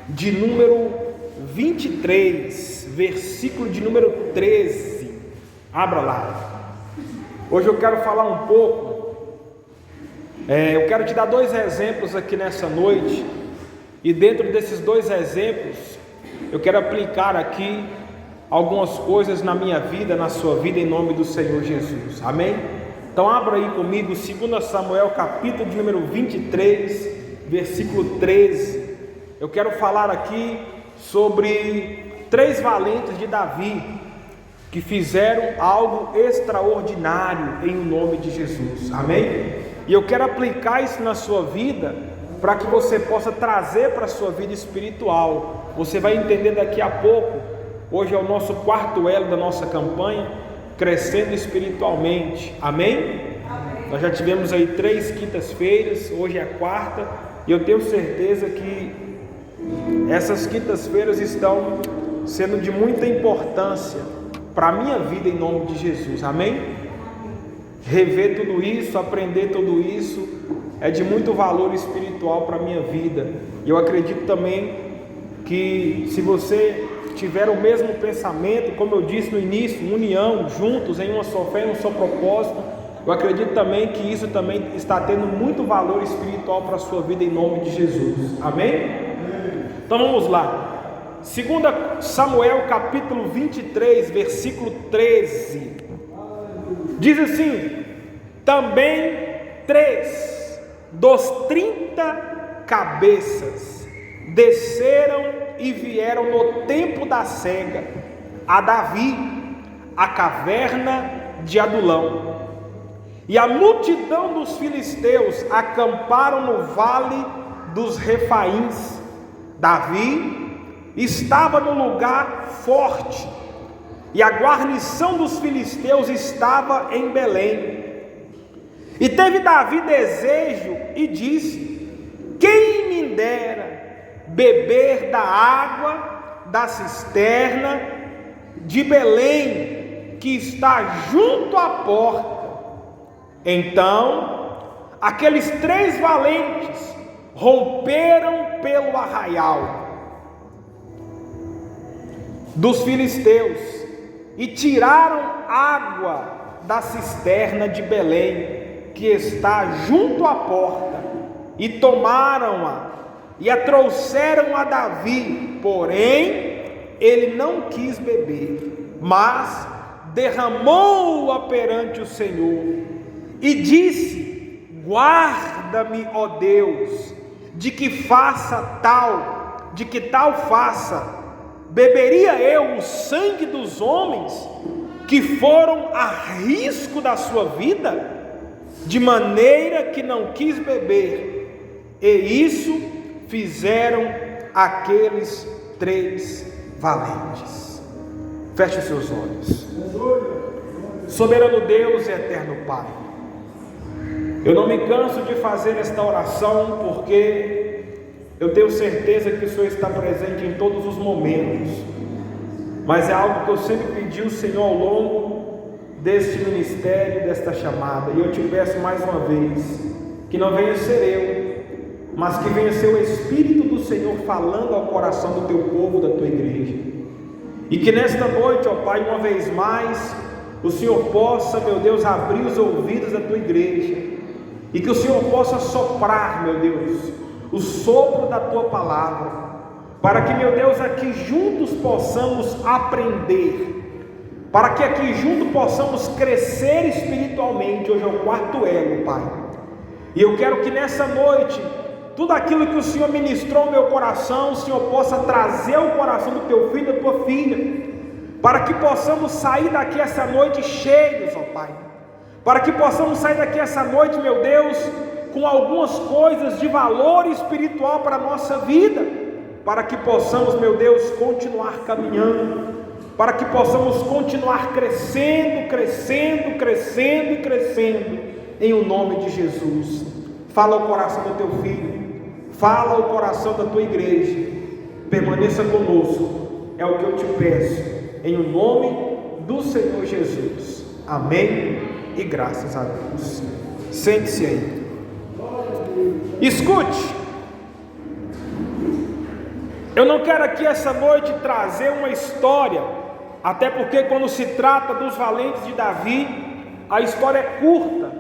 De número 23, versículo de número 13. Abra lá. Hoje eu quero falar um pouco. Eu quero te dar dois exemplos aqui nessa noite. E dentro desses dois exemplos, eu quero aplicar aqui algumas coisas na minha vida, na sua vida, em nome do Senhor Jesus. Amém? Então abra aí comigo 2 Samuel, capítulo de número 23, versículo 13. Eu quero falar aqui sobre 3 valentes de Davi que fizeram algo extraordinário em nome de Jesus. Amém? E eu quero aplicar isso na sua vida para que você possa trazer para a sua vida espiritual. Você vai entender daqui a pouco. Hoje é o nosso 4º elo da nossa campanha, crescendo espiritualmente. Amém? Amém. Nós já tivemos aí 3 quintas-feiras, hoje é a 4ª, e eu tenho certeza que essas quintas-feiras estão sendo de muita importância para a minha vida em nome de Jesus. Amém? Rever tudo isso, aprender tudo isso é de muito valor espiritual para a minha vida. E eu acredito também que se você tiver o mesmo pensamento, como eu disse no início, união, juntos em uma só fé, em um só propósito, eu acredito também que isso também está tendo muito valor espiritual para a sua vida em nome de Jesus. Amém? Então vamos lá. 2 Samuel capítulo 23, versículo 13. Diz assim: também 3 dos 30 cabeças desceram e vieram no tempo da cega a Davi, a caverna de Adulão. E a multidão dos filisteus acamparam no vale dos Refaíns. Davi estava no lugar forte, e a guarnição dos filisteus estava em Belém. E teve Davi desejo e disse: quem me dera beber da água da cisterna de Belém, que está junto à porta. Então aqueles 3 valentes romperam pelo arraial dos filisteus e tiraram água da cisterna de Belém, que está junto à porta, e tomaram-a e a trouxeram a Davi. Porém ele não quis beber, mas derramou-a perante o Senhor e disse: guarda-me, ó Deus, de que tal faça. Beberia eu o sangue dos homens que foram a risco da sua vida? De maneira que não quis beber. E isso fizeram aqueles 3 valentes. Feche os seus olhos. Soberano Deus e eterno Pai, eu não me canso de fazer esta oração, porque eu tenho certeza que o Senhor está presente em todos os momentos, mas é algo que eu sempre pedi ao Senhor ao longo deste ministério, desta chamada. E eu te peço mais uma vez, que não venha ser eu, mas que venha ser o Espírito do Senhor falando ao coração do teu povo, da tua igreja. E que nesta noite, ó Pai, uma vez mais, o Senhor possa, meu Deus, abrir os ouvidos da tua igreja, e que o Senhor possa soprar, meu Deus, o sopro da tua palavra, para que, meu Deus, aqui juntos possamos aprender, para que aqui juntos possamos crescer espiritualmente. Hoje é o 4º elo, Pai, e eu quero que nessa noite, tudo aquilo que o Senhor ministrou no meu coração, o Senhor possa trazer ao coração do teu filho e da tua filha, para que possamos sair daqui essa noite cheios, ó Pai, para que possamos sair daqui essa noite, meu Deus, com algumas coisas de valor espiritual para a nossa vida, para que possamos, meu Deus, continuar caminhando, para que possamos continuar crescendo, em o nome de Jesus. Fala ao coração do teu filho, fala ao coração da tua igreja, permaneça conosco, é o que eu te peço, em o nome do Senhor Jesus. Amém e graças a Deus. Sente-se aí. Escute, eu não quero aqui essa noite trazer uma história, até porque quando se trata dos valentes de Davi, a história é curta,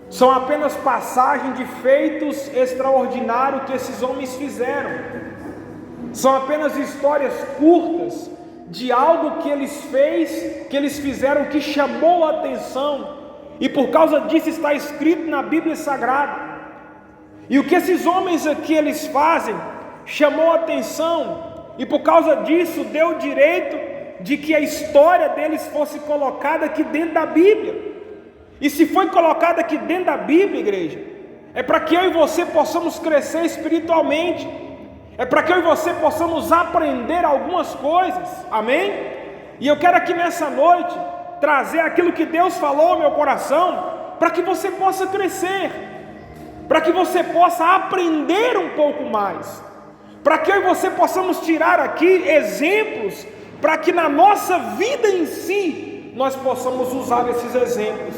são apenas passagens de feitos extraordinários que esses homens fizeram, são apenas histórias curtas de algo que eles fizeram que chamou a atenção, e por causa disso está escrito na Bíblia Sagrada. E o que esses homens aqui eles fazem chamou a atenção, e por causa disso deu o direito de que a história deles fosse colocada aqui dentro da Bíblia. E se foi colocada aqui dentro da Bíblia, igreja, é para que eu e você possamos crescer espiritualmente, é para que eu e você possamos aprender algumas coisas, amém? E eu quero aqui nessa noite trazer aquilo que Deus falou ao meu coração, para que você possa crescer, para que você possa aprender um pouco mais, para que eu e você possamos tirar aqui exemplos, para que na nossa vida em si, nós possamos usar esses exemplos,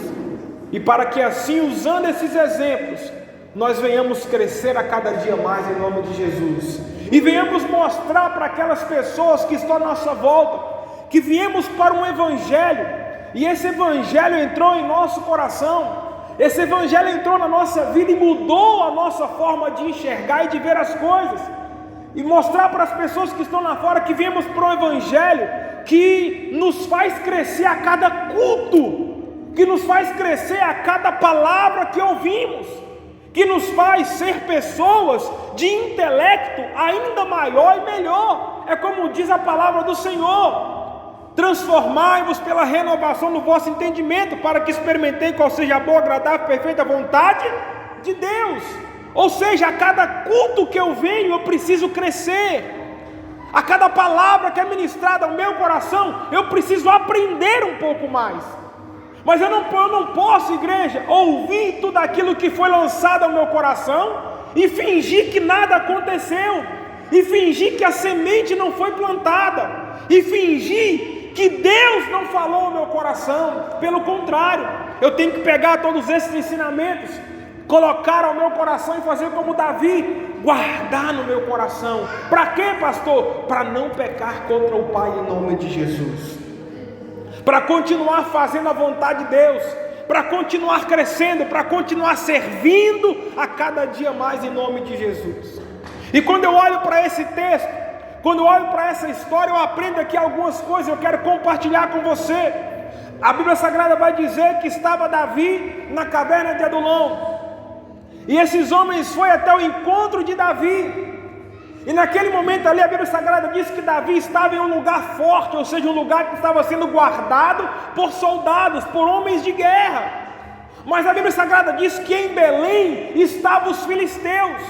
e para que assim, usando esses exemplos, nós venhamos crescer a cada dia mais em nome de Jesus, e venhamos mostrar para aquelas pessoas que estão à nossa volta, que viemos para um evangelho, e esse evangelho entrou em nosso coração, esse evangelho entrou na nossa vida e mudou a nossa forma de enxergar e de ver as coisas, e mostrar para as pessoas que estão lá fora que viemos para um evangelho que nos faz crescer a cada culto, que nos faz crescer a cada palavra que ouvimos, que nos faz ser pessoas de intelecto ainda maior e melhor. É como diz a palavra do Senhor: transformai-vos pela renovação do vosso entendimento, para que experimentei qual seja a boa, agradável, perfeita vontade de Deus. Ou seja, a cada culto que eu venho, eu preciso crescer. A cada palavra que é ministrada ao meu coração, eu preciso aprender um pouco mais. Mas eu não posso, igreja, ouvir tudo aquilo que foi lançado ao meu coração e fingir que nada aconteceu, e fingir que a semente não foi plantada, e fingir que Deus não falou ao meu coração. Pelo contrário, eu tenho que pegar todos esses ensinamentos, colocar ao meu coração e fazer como Davi, guardar no meu coração. Para quê, pastor? Para não pecar contra o Pai em nome de Jesus, para continuar fazendo a vontade de Deus, para continuar crescendo, para continuar servindo a cada dia mais em nome de Jesus. E quando eu olho para esse texto, quando eu olho para essa história, eu aprendo aqui algumas coisas, eu quero compartilhar com você. A Bíblia Sagrada vai dizer que estava Davi na caverna de Adulão, e esses homens foram até o encontro de Davi, e naquele momento ali a Bíblia Sagrada diz que Davi estava em um lugar forte, ou seja, um lugar que estava sendo guardado por soldados, por homens de guerra. Mas a Bíblia Sagrada diz que em Belém estavam os filisteus.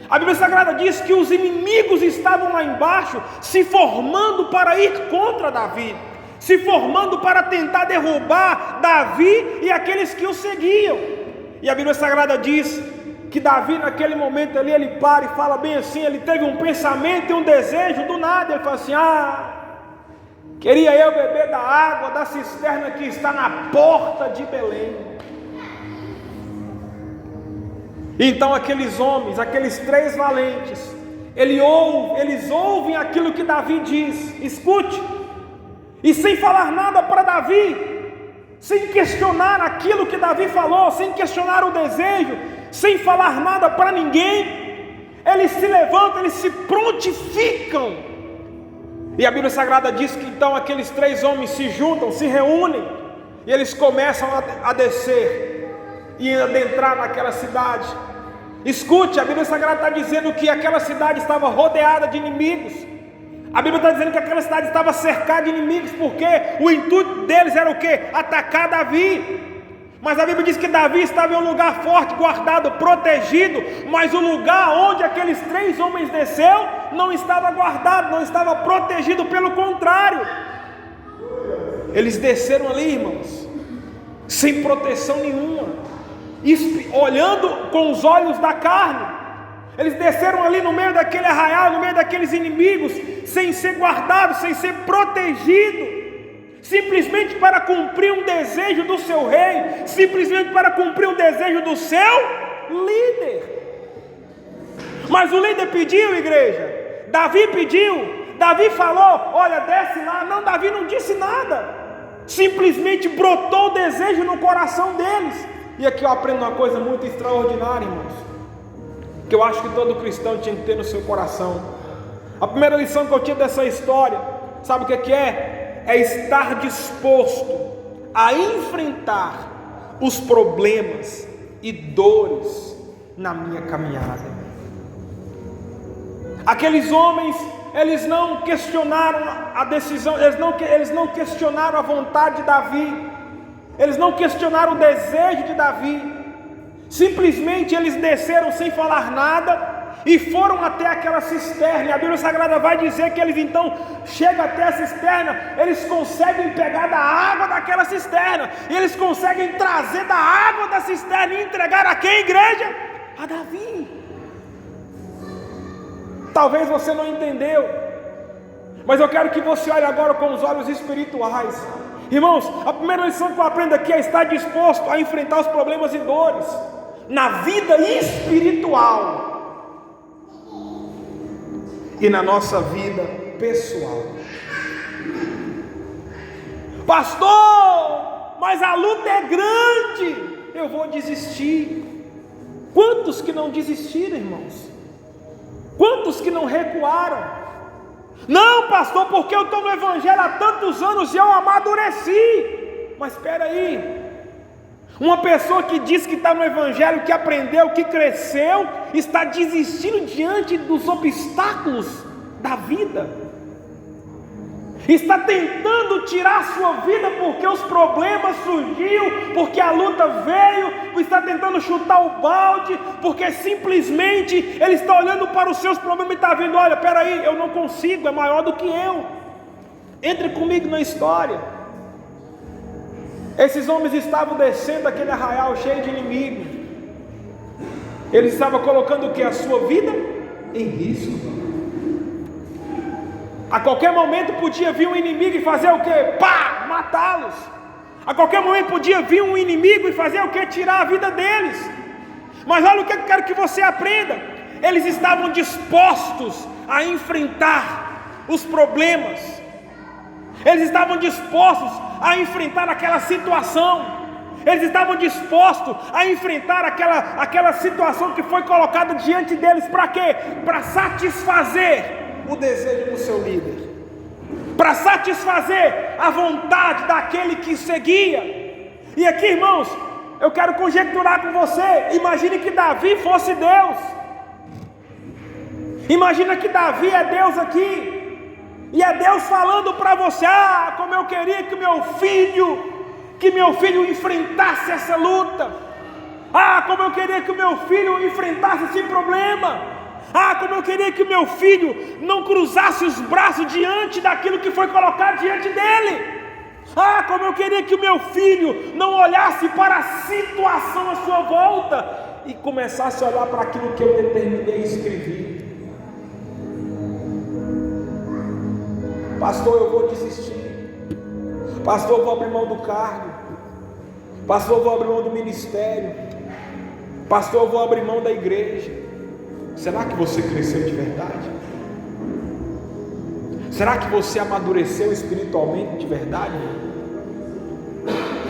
A Bíblia Sagrada diz que os inimigos estavam lá embaixo, se formando para ir contra Davi, se formando para tentar derrubar Davi e aqueles que o seguiam. E a Bíblia Sagrada diz que Davi naquele momento ali, ele para e fala bem assim, ele teve um pensamento e um desejo do nada, ele fala assim: queria eu beber da água da cisterna que está na porta de Belém. Então aqueles homens, aqueles 3 valentes, eles ouvem aquilo que Davi diz, escute, e sem falar nada para Davi, sem questionar aquilo que Davi falou, sem questionar o desejo, sem falar nada para ninguém, eles se levantam, eles se prontificam. E a Bíblia Sagrada diz que então aqueles 3 homens se juntam, se reúnem, e eles começam a descer e adentrar naquela cidade. Escute, a Bíblia Sagrada está dizendo que aquela cidade estava rodeada de inimigos. A Bíblia está dizendo que aquela cidade estava cercada de inimigos, porque o intuito deles era o quê? Atacar Davi. Mas a Bíblia diz que Davi estava em um lugar forte, guardado, protegido, mas o lugar onde aqueles 3 homens desceu não estava guardado, não estava protegido, pelo contrário, eles desceram ali, irmãos, sem proteção nenhuma, olhando com os olhos da carne. Eles desceram ali no meio daquele arraial, no meio daqueles inimigos, sem ser guardados, sem ser protegidos. simplesmente para cumprir um desejo do seu rei, simplesmente para cumprir um desejo do seu líder. Mas o líder pediu, igreja, Davi pediu, Davi falou, olha, desce lá. Não, Davi não disse nada, simplesmente brotou o desejo no coração deles. E aqui eu aprendo uma coisa muito extraordinária, irmãos, que eu acho que todo cristão tinha que ter no seu coração. A primeira lição que eu tinha dessa história, sabe o que é? É estar disposto a enfrentar os problemas e dores na minha caminhada. Aqueles homens, eles não questionaram a decisão, eles não questionaram a vontade de Davi, eles não questionaram o desejo de Davi, simplesmente eles desceram sem falar nada e foram até aquela cisterna. E a Bíblia Sagrada vai dizer que eles então chegam até a cisterna, eles conseguem pegar da água daquela cisterna, e eles conseguem trazer da água da cisterna e entregar a quem, igreja? A Davi. Talvez você não entendeu, mas eu quero que você olhe agora com os olhos espirituais. Irmãos, a primeira lição que eu aprendo aqui é estar disposto a enfrentar os problemas e dores na vida espiritual e na nossa vida pessoal. Pastor, mas a luta é grande, eu vou desistir. Quantos que não desistiram, irmãos? Quantos que não recuaram? Não, pastor, porque eu estou no evangelho há tantos anos e eu amadureci. Mas espera aí, uma pessoa que diz que está no evangelho, que aprendeu, que cresceu, está desistindo diante dos obstáculos da vida, está tentando tirar a sua vida porque os problemas surgiu, porque a luta veio, está tentando chutar o balde, porque simplesmente ele está olhando para os seus problemas e está vendo, olha, espera aí, eu não consigo, é maior do que eu. Entre comigo na história. Esses homens estavam descendo aquele arraial cheio de inimigos. Eles estavam colocando o que? A sua vida em risco. A qualquer momento podia vir um inimigo e fazer o que? Pá! Matá-los. A qualquer momento podia vir um inimigo e fazer o que? Tirar a vida deles. Mas olha o que eu quero que você aprenda. Eles estavam dispostos a enfrentar os problemas. Eles estavam dispostos a enfrentar aquela situação. Eles estavam dispostos a enfrentar aquela situação que foi colocada diante deles. Para quê? Para satisfazer o desejo do seu líder, para satisfazer a vontade daquele que seguia. E aqui, irmãos, eu quero conjecturar com você. Imagine que Davi fosse Deus. Imagina que Davi é Deus aqui, e é Deus falando para você: ah, como eu queria que meu filho enfrentasse essa luta. Ah, como eu queria que o meu filho enfrentasse esse problema. Ah, como eu queria que o meu filho não cruzasse os braços diante daquilo que foi colocado diante dele. Ah, como eu queria que o meu filho não olhasse para a situação à sua volta e começasse a olhar para aquilo que eu determinei e escrevi. Pastor, eu vou desistir. Pastor, eu vou abrir mão do cargo. Pastor, eu vou abrir mão do ministério. Pastor, eu vou abrir mão da igreja. Será que você cresceu de verdade? Será que você amadureceu espiritualmente de verdade?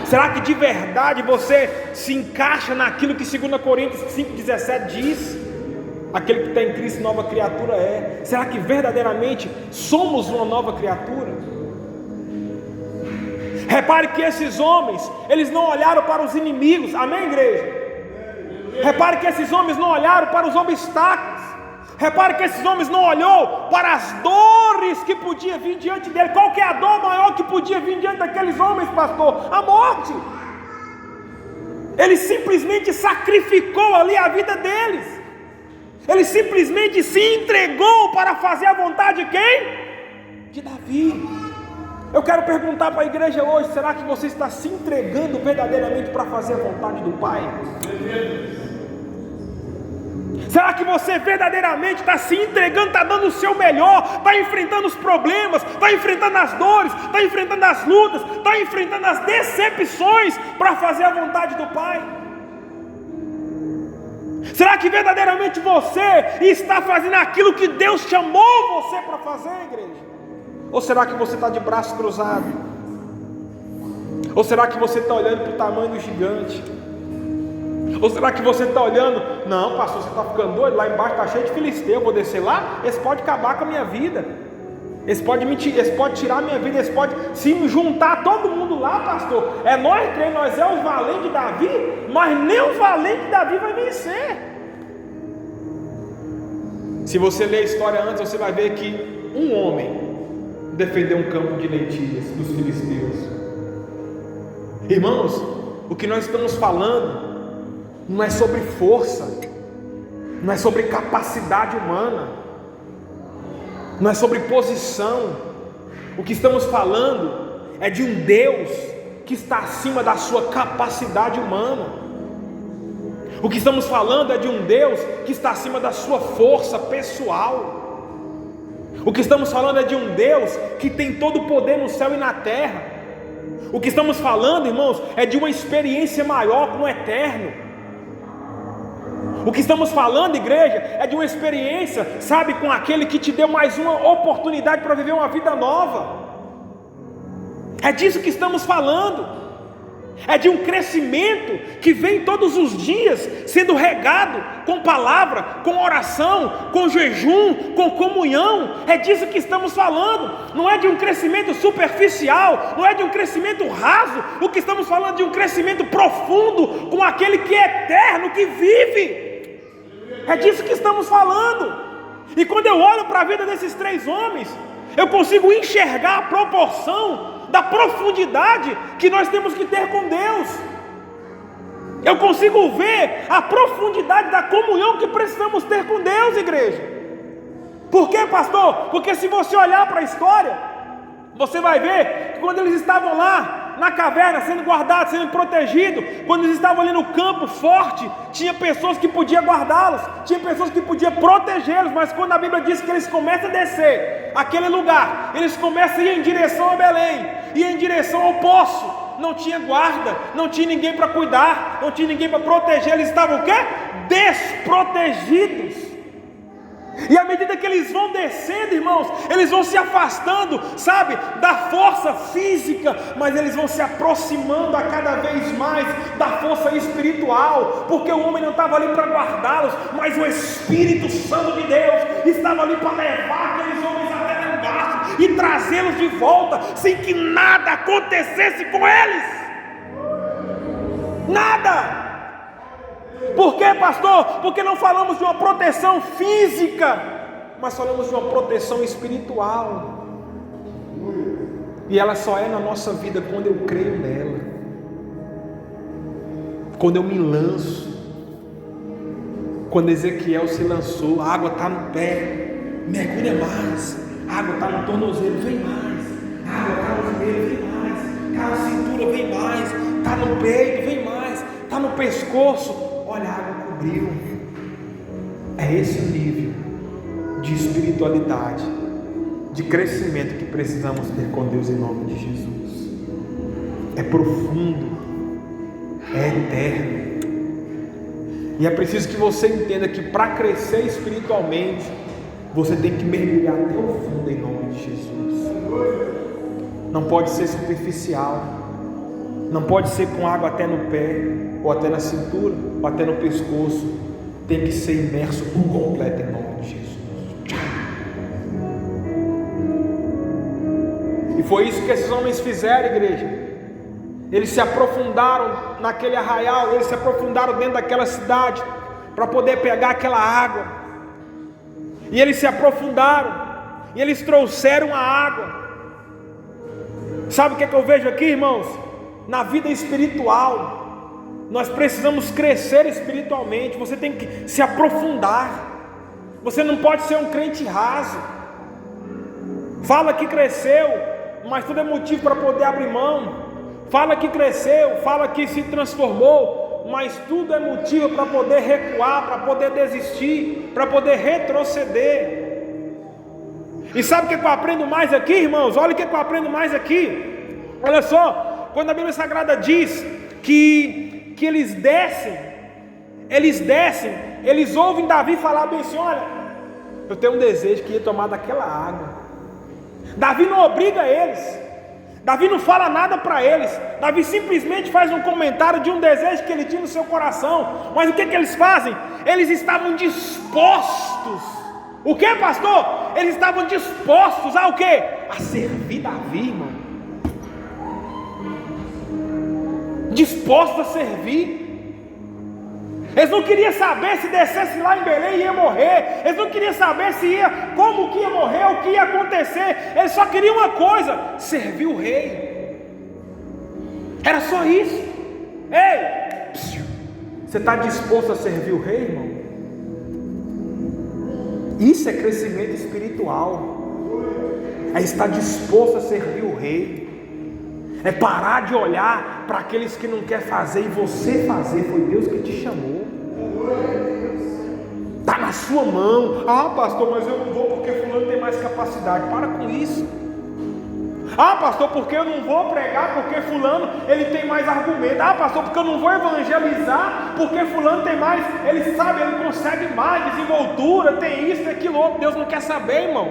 Será que de verdade você se encaixa naquilo que 2 Coríntios 5,17 diz? Aquele que está em Cristo, nova criatura é. Será que verdadeiramente somos uma nova criatura? Repare que esses homens, eles não olharam para os inimigos. Amém, igreja? Repare que esses homens não olharam para os obstáculos. Repare que esses homens não olhou para as dores que podia vir diante dele. Qual que é a dor maior que podia vir diante daqueles homens, pastor? A morte. Ele simplesmente sacrificou ali a vida deles. Ele simplesmente se entregou para fazer a vontade de quem? De Davi. Eu quero perguntar para a igreja hoje: será que você está se entregando verdadeiramente para fazer a vontade do Pai? Será que você verdadeiramente está se entregando, está dando o seu melhor, está enfrentando os problemas, está enfrentando as dores, está enfrentando as lutas, está enfrentando as decepções para fazer a vontade do Pai? Será que verdadeiramente você está fazendo aquilo que Deus chamou você para fazer, igreja? Ou será que você está de braço cruzado? Ou será que você está olhando para o tamanho do gigante? Ou será que você está olhando, não, pastor, você está ficando doido? Lá embaixo está cheio de filisteu, eu vou descer lá, eles podem acabar com a minha vida, eles podem tirar a minha vida, eles podem se me juntar todo mundo lá, pastor. É nós três, nós é os valentes de Davi, mas nem o valente de Davi vai vencer. Se você ler a história antes, você vai ver que um homem defendeu um campo de lentilhas dos filisteus. Irmãos, o que nós estamos falando não é sobre força, não é sobre capacidade humana, não é sobre posição. O que estamos falando é de um Deus que está acima da sua capacidade humana. O que estamos falando é de um Deus que está acima da sua força pessoal. O que estamos falando é de um Deus que tem todo o poder no céu e na terra. O que estamos falando, irmãos, é de uma experiência maior com o eterno. O que estamos falando, igreja, é de uma experiência, sabe, com aquele que te deu mais uma oportunidade para viver uma vida nova. É disso que estamos falando. É de um crescimento que vem todos os dias sendo regado com palavra, com oração, com jejum, com comunhão. É disso que estamos falando. Não é de um crescimento superficial, não é de um crescimento raso. O que estamos falando é de um crescimento profundo com aquele que é eterno, que vive. É disso que estamos falando. E quando eu olho para a vida desses três homens, eu consigo enxergar a proporção da profundidade que nós temos que ter com Deus. Eu consigo ver a profundidade da comunhão que precisamos ter com Deus, igreja. Por quê, pastor? Porque se você olhar para a história, você vai ver que quando eles estavam lá na caverna, sendo guardados, sendo protegidos, quando eles estavam ali no campo forte, tinha pessoas que podiam guardá-los, tinha pessoas que podiam protegê-los, mas quando a Bíblia diz que eles começam a descer aquele lugar, eles começam a ir em direção a Belém, e em direção ao poço, não tinha guarda, não tinha ninguém para cuidar, não tinha ninguém para proteger, eles estavam o quê? Desprotegidos. E à medida que eles vão descendo, irmãos, eles vão se afastando, sabe, da força física, mas eles vão se aproximando a cada vez mais da força espiritual, porque o homem não estava ali para guardá-los, mas o Espírito Santo de Deus estava ali para levar aqueles homens até lá embaixo e trazê-los de volta, sem que nada acontecesse com eles. Nada. Por quê, pastor? Porque não falamos de uma proteção física, mas falamos de uma proteção espiritual. E ela só é na nossa vida quando eu creio nela, quando eu me lanço. Quando Ezequiel se lançou, a água está no pé, mergulha mais, a água está no tornozelo, vem mais, a água está no joelho, vem mais, está na cintura, vem mais, está no peito, vem mais, está no pescoço. Olha, a água cobriu. É esse o nível de espiritualidade, de crescimento que precisamos ter com Deus em nome de Jesus. É profundo, é eterno. E é preciso que você entenda que para crescer espiritualmente, você tem que mergulhar até o fundo em nome de Jesus. Não pode ser superficial, não pode ser com água até no pé, ou até na cintura, ou até no pescoço. Tem que ser imerso por completo em nome de Jesus. E foi isso que esses homens fizeram, igreja. Eles se aprofundaram naquele arraial, eles se aprofundaram dentro daquela cidade, para poder pegar aquela água. E eles se aprofundaram, e eles trouxeram a água. Sabe o que é que eu vejo aqui, irmãos? Na vida espiritual, nós precisamos crescer espiritualmente. Você tem que se aprofundar. Você não pode ser um crente raso. Fala que cresceu, mas tudo é motivo para poder abrir mão. Fala que cresceu, fala que se transformou, dor, mas tudo é motivo para poder recuar, para poder desistir, para poder retroceder. E sabe o que eu aprendo mais aqui, irmãos? Olha o que eu aprendo mais aqui. Olha só, quando a Bíblia Sagrada diz que eles descem, eles ouvem Davi falar bem assim: olha, eu tenho um desejo que ia tomar daquela água. Davi não obriga eles, Davi não fala nada para eles, Davi simplesmente faz um comentário de um desejo que ele tinha no seu coração. Mas o que eles fazem? Eles estavam dispostos. O que, pastor? Eles estavam dispostos a o quê? A servir Davi, irmão. Dispostos a servir. Eles não queriam saber se descesse lá em Belém ia morrer. Eles não queriam saber como que ia morrer, o que ia acontecer. Eles só queriam uma coisa: servir o rei. Era só isso. Ei, você está disposto a servir o rei, irmão? Isso é crescimento espiritual. É estar disposto a servir o rei. É parar de olhar para aqueles que não querem fazer e você fazer. Foi Deus que te chamou. Está na sua mão. Ah, pastor, mas eu não vou porque fulano tem mais capacidade. Para com isso. Ah, pastor, porque eu não vou pregar porque fulano ele tem mais argumento. Ah, pastor, porque eu não vou evangelizar porque fulano tem mais, ele sabe, ele consegue mais desenvoltura, tem isso, tem aquilo outro. Deus não quer saber, irmão,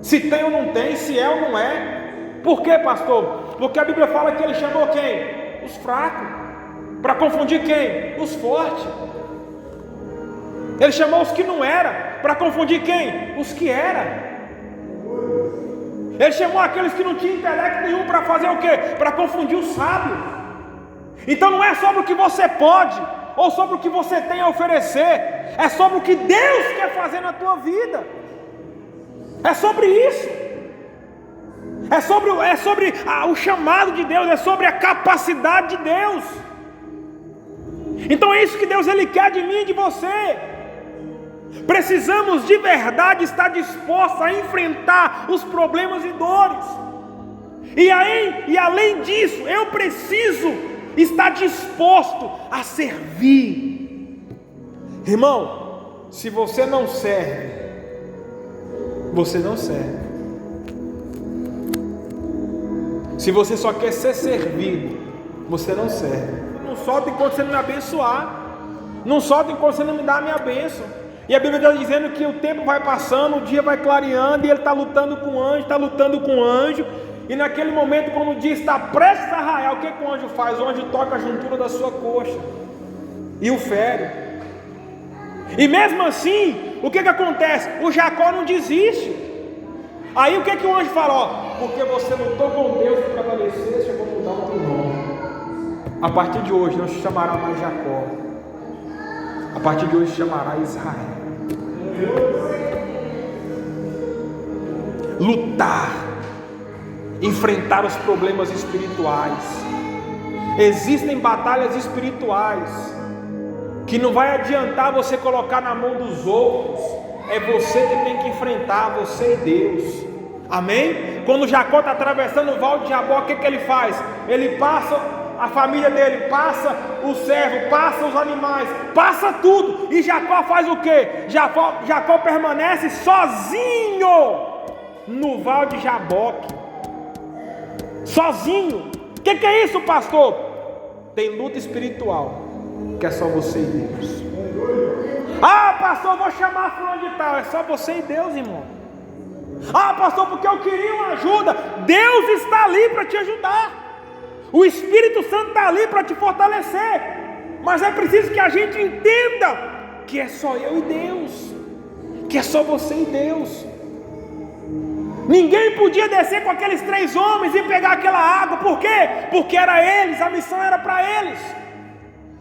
se tem ou não tem, se é ou não é. Por quê, pastor? Porque a Bíblia fala que ele chamou quem? Os fracos. Para confundir quem? Os fortes. Ele chamou os que não eram. Para confundir quem? Os que eram. Ele chamou aqueles que não tinham intelecto nenhum para fazer o quê? Para confundir o sábio. Então não é sobre o que você pode ou sobre o que você tem a oferecer. É sobre o que Deus quer fazer na tua vida. É sobre isso. É sobre o chamado de Deus. É sobre a capacidade de Deus. Então é isso que Deus ele quer de mim e de você. Precisamos de verdade estar dispostos a enfrentar os problemas e dores. E além disso, eu preciso estar disposto a servir. Irmão, se você não serve, você não serve. Se você só quer ser servido, você não serve. Não solta enquanto você não me abençoar. Não solta enquanto você não me dá a minha bênção. E a Bíblia está dizendo que o tempo vai passando, o dia vai clareando, e ele está lutando com o anjo, está lutando com o anjo. E naquele momento, quando o dia está prestes a raiar, o que o anjo faz? O anjo toca a juntura da sua coxa e o fere. E mesmo assim, o que acontece? O Jacó não desiste. Aí o que o anjo fala? Ó, porque você lutou com Deus e prevaleceste, eu vou mudar o teu nome. A partir de hoje não se chamará mais Jacó. A partir de hoje se chamará Israel. Lutar, enfrentar os problemas espirituais. Existem batalhas espirituais que não vai adiantar você colocar na mão dos outros. É você que tem que enfrentar, você e Deus. Amém? Quando Jacó está atravessando o vale de Jabó, o que ele faz? Ele passa a família dele, passa o servo, passa os animais, passa tudo. E Jacó faz o quê? Jacó permanece sozinho no vale de Jaboque. Sozinho. O que é isso, pastor? Tem luta espiritual que é só você e Deus. Ah, pastor, vou chamar fulano de tal. É só você e Deus, irmão. Ah, pastor, porque eu queria uma ajuda. Deus está ali para te ajudar. O Espírito Santo está ali para te fortalecer. Mas é preciso que a gente entenda que é só eu e Deus, que é só você e Deus. Ninguém podia descer com aqueles 3 homens e pegar aquela água. Por quê? Porque era eles, a missão era para eles.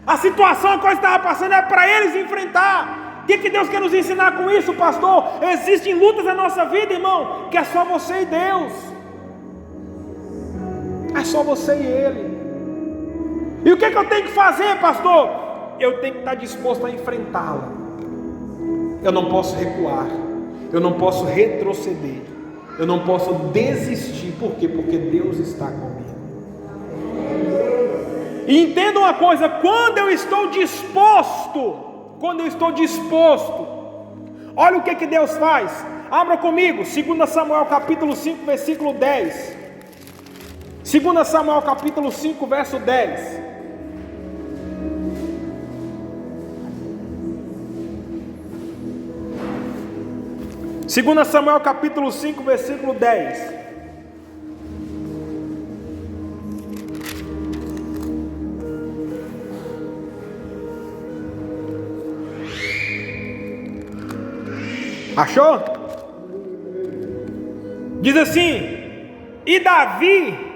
A situação, a coisa estava passando, era para eles enfrentar. O que Deus quer nos ensinar com isso, pastor? Existem lutas na nossa vida, irmão, que é só você e Deus. É só você e Ele. E o que eu tenho que fazer, pastor? Eu tenho que estar disposto a enfrentá-la. Eu não posso recuar. Eu não posso retroceder. Eu não posso desistir. Por quê? Porque Deus está comigo. E entenda uma coisa: quando eu estou disposto, olha o que Deus faz. Abra comigo, 2 Samuel capítulo 5, versículo 10. 2 Samuel capítulo 5, verso 10. Segunda Samuel capítulo 5, versículo 10. Achou? Diz assim: e Davi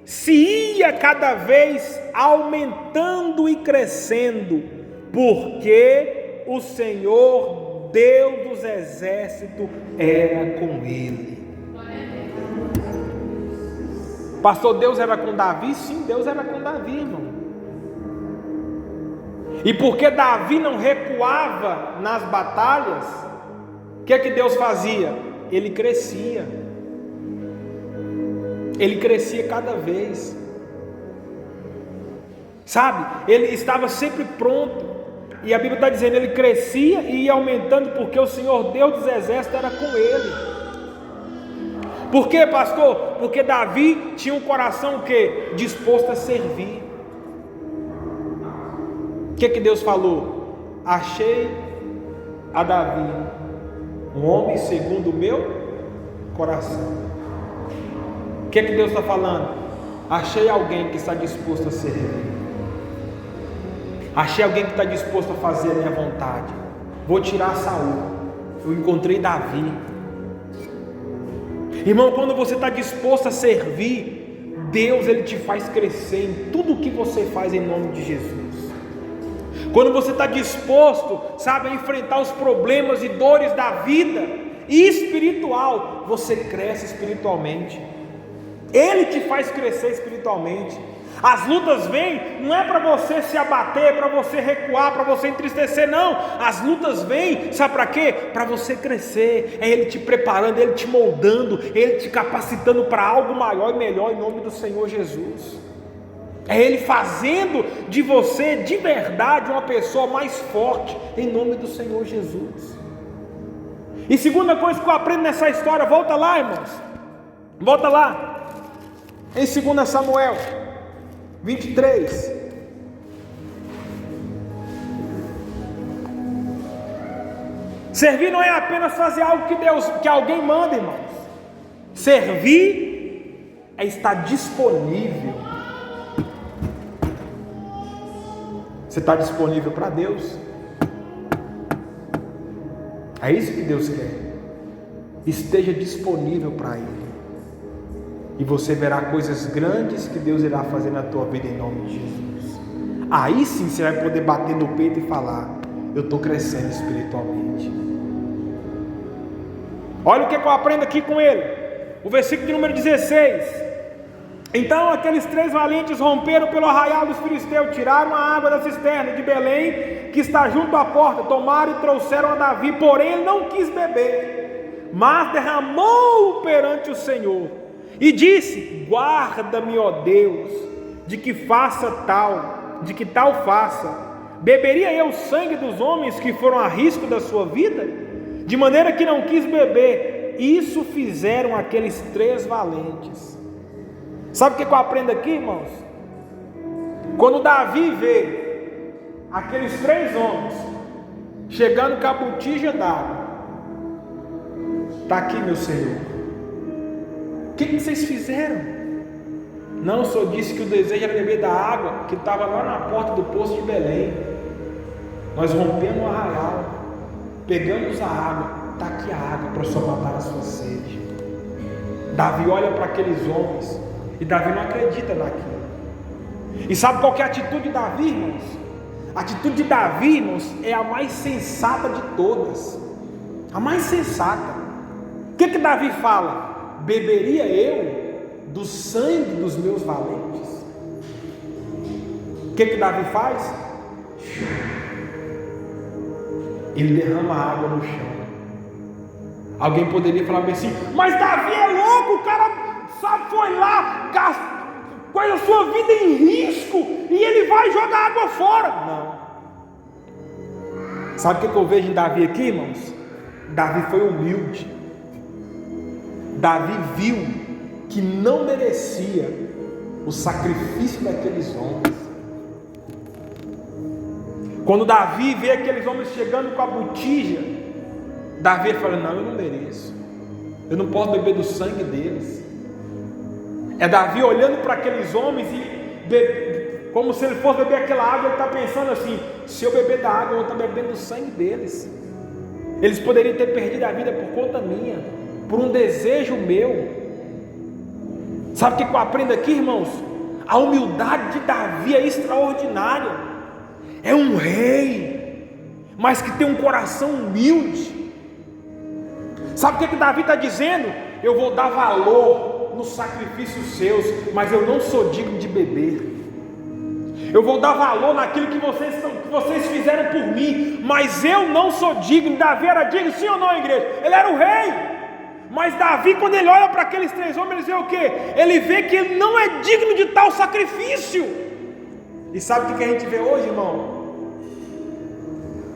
se ia cada vez aumentando e crescendo, porque o Senhor, Deus dos exércitos, era com ele. Pastor, Deus era com Davi? Sim, Deus era com Davi, irmão. E porque Davi não recuava nas batalhas, o que Deus fazia? Ele crescia cada vez, sabe? Ele estava sempre pronto, e a Bíblia está dizendo, ele crescia e ia aumentando, porque o Senhor Deus dos exércitos era com ele. Por quê, pastor? Porque Davi tinha um coração o quê? Disposto a servir. O que Deus falou? Achei a Davi um homem segundo o meu coração. O que Deus está falando? Achei alguém que está disposto a servir. Achei alguém que está disposto a fazer a minha vontade. Vou tirar Saul. Eu encontrei Davi. Irmão, quando você está disposto a servir, Deus ele te faz crescer em tudo o que você faz em nome de Jesus. Quando você está disposto, sabe, a enfrentar os problemas e dores da vida e espiritual, você cresce espiritualmente. Ele te faz crescer espiritualmente. As lutas vêm, não é para você se abater, para você recuar, para você entristecer, não. As lutas vêm, sabe para quê? Para você crescer. É Ele te preparando, Ele te moldando, Ele te capacitando para algo maior e melhor, em nome do Senhor Jesus. É Ele fazendo de você, de verdade, uma pessoa mais forte, em nome do Senhor Jesus. E segunda coisa que eu aprendo nessa história, volta lá, irmãos, volta lá, em 2 Samuel 23. Servir não é apenas fazer algo que alguém manda, irmãos. Servir é estar disponível. Você está disponível para Deus? É isso que Deus quer. Esteja disponível para Ele, e você verá coisas grandes que Deus irá fazer na tua vida em nome de Jesus. Aí sim você vai poder bater no peito e falar: eu estou crescendo espiritualmente. Olha o que eu aprendo aqui com ele. O versículo de número 16. Então aqueles 3 valentes romperam pelo arraial dos filisteus, tiraram a água da cisterna de Belém, que está junto à porta, tomaram e trouxeram a Davi, porém ele não quis beber, mas derramou perante o Senhor, e disse: guarda-me, ó Deus, de que tal faça. Beberia eu o sangue dos homens que foram a risco da sua vida? De maneira que não quis beber. Isso fizeram aqueles 3 valentes. Sabe o que eu aprendo aqui, irmãos? Quando Davi vê aqueles 3 homens chegando com a botija d'água, está aqui, meu Senhor, o que vocês fizeram? Não, o Senhor disse que o desejo era beber da água que estava lá na porta do poço de Belém. Nós rompemos o arraial, pegamos a água, está aqui a água para só matar a sua sede. Davi olha para aqueles homens e Davi não acredita naquilo. E sabe qual que é a atitude de Davi, irmãos? A atitude de Davi, irmãos, é a mais sensata de todas. A mais sensata. O que Davi fala? Beberia eu do sangue dos meus valentes? O que Davi faz? Ele derrama água no chão. Alguém poderia falar bem assim: mas Davi é louco, o cara sabe, foi lá, pôs a sua vida em risco, e joga a água fora. Não. Sabe o que eu vejo em Davi aqui, irmãos? Davi foi humilde. Davi viu que não merecia o sacrifício daqueles homens. Quando Davi vê aqueles homens chegando com a botija, Davi fala: não, eu não mereço, eu não posso beber do sangue deles. É Davi olhando para aqueles homens e como se ele fosse beber aquela água, ele está pensando assim: se eu beber da água, eu estou bebendo do sangue deles. Eles poderiam ter perdido a vida por conta minha, por um desejo meu. Sabe o que eu aprendo aqui, irmãos? A humildade de Davi é extraordinária. É um rei, mas que tem um coração humilde. Sabe o que Davi está dizendo? Eu vou dar valor nos sacrifícios seus, mas eu não sou digno de beber. Eu vou dar valor naquilo que vocês fizeram por mim, mas eu não sou digno. Davi era digno, sim ou não, igreja? Ele era o rei. Mas Davi, quando ele olha para aqueles três homens, ele vê o quê? Ele vê que ele não é digno de tal sacrifício. E sabe o que a gente vê hoje, irmão?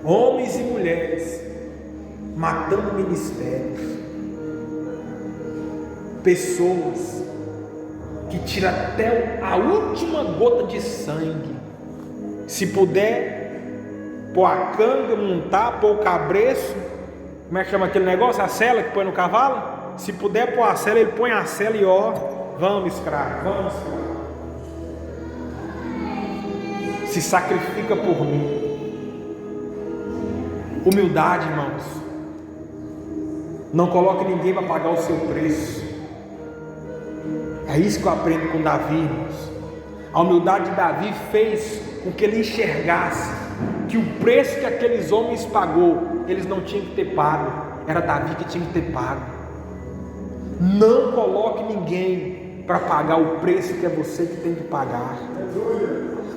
Homens e mulheres matando ministérios, pessoas que tiram até a última gota de sangue. Se puder pôr a canga, montar, pôr o cabreço, como é que chama aquele negócio? A sela que põe no cavalo? Se puder pôr a sela, ele põe a sela e ó, vamos escravo, vamos escravo. Se sacrifica por mim. Humildade, irmãos. Não coloque ninguém para pagar o seu preço. É isso que eu aprendo com Davi, irmãos. A humildade de Davi fez com que ele enxergasse que o preço que aqueles homens pagou, eles não tinham que ter pago. Era Davi que tinha que ter pago. Não coloque ninguém para pagar o preço que é você que tem que pagar.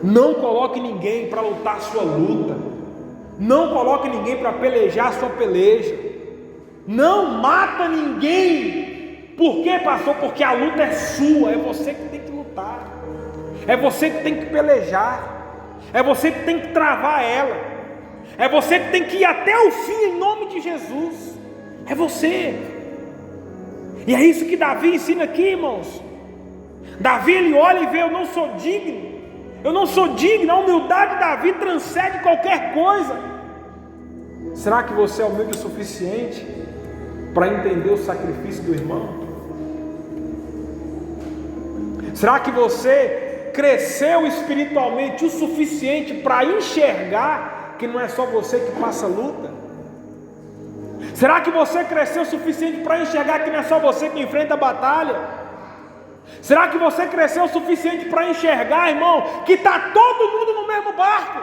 Não coloque ninguém para lutar a sua luta. Não coloque ninguém para pelejar a sua peleja. Não mata ninguém. Por quê, pastor? Porque a luta é sua. É você que tem que lutar. É você que tem que pelejar. É você que tem que travar ela. É você que tem que ir até o fim em nome de Jesus. É você. E é isso que Davi ensina aqui, irmãos. Davi, ele olha e vê: eu não sou digno. Eu não sou digno. A humildade de Davi transcende qualquer coisa. Será que você é humilde o suficiente para entender o sacrifício do irmão? Será que você cresceu espiritualmente o suficiente para enxergar que não é só você que passa luta? Será que você cresceu o suficiente para enxergar que não é só você que enfrenta a batalha? Será que você cresceu o suficiente para enxergar, irmão, que está todo mundo no mesmo barco?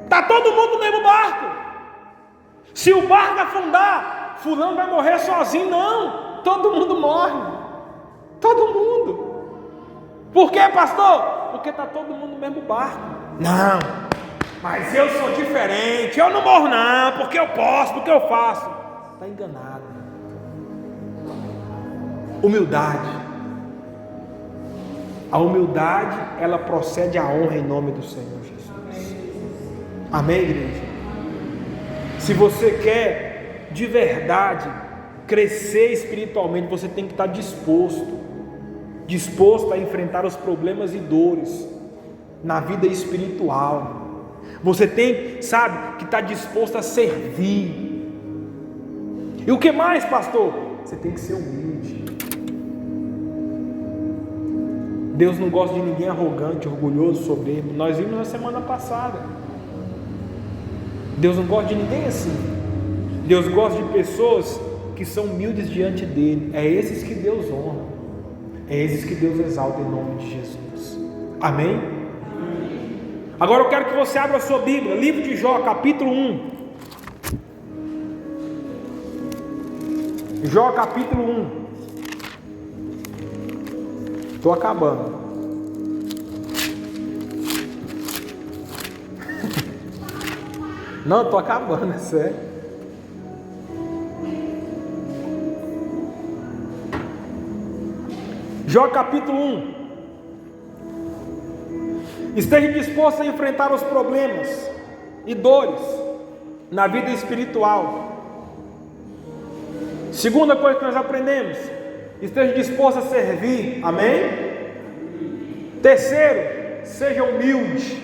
Está todo mundo no mesmo barco. Se o barco afundar, fulano vai morrer sozinho? Não, todo mundo morre. Todo mundo. Por quê, pastor? Porque está todo mundo no mesmo barco. Não, mas eu sou diferente, eu não morro não, porque eu posso, porque eu faço. Está enganado. Humildade. A humildade, ela procede à honra em nome do Senhor Jesus. Amém, igreja? Se você quer de verdade crescer espiritualmente, você tem que estar disposto a enfrentar os problemas e dores na vida espiritual. Você tem, sabe, que estar disposto a servir. E o que mais, pastor? Você tem que ser humilde. Deus não gosta de ninguém arrogante, orgulhoso, soberbo. Nós vimos na semana passada. Deus não gosta de ninguém assim. Deus gosta de pessoas que são humildes diante dele. É esses que Deus honra. É esses que Deus exalta em nome de Jesus. Amém? Agora eu quero que você abra a sua Bíblia, livro de Jó, capítulo 1. Jó, capítulo 1. Estou acabando. Não, estou acabando, é sério. Jó capítulo 1. Esteja disposto a enfrentar os problemas e dores na vida espiritual. Segunda coisa que nós aprendemos: esteja disposto a servir. Amém? Terceiro, seja humilde.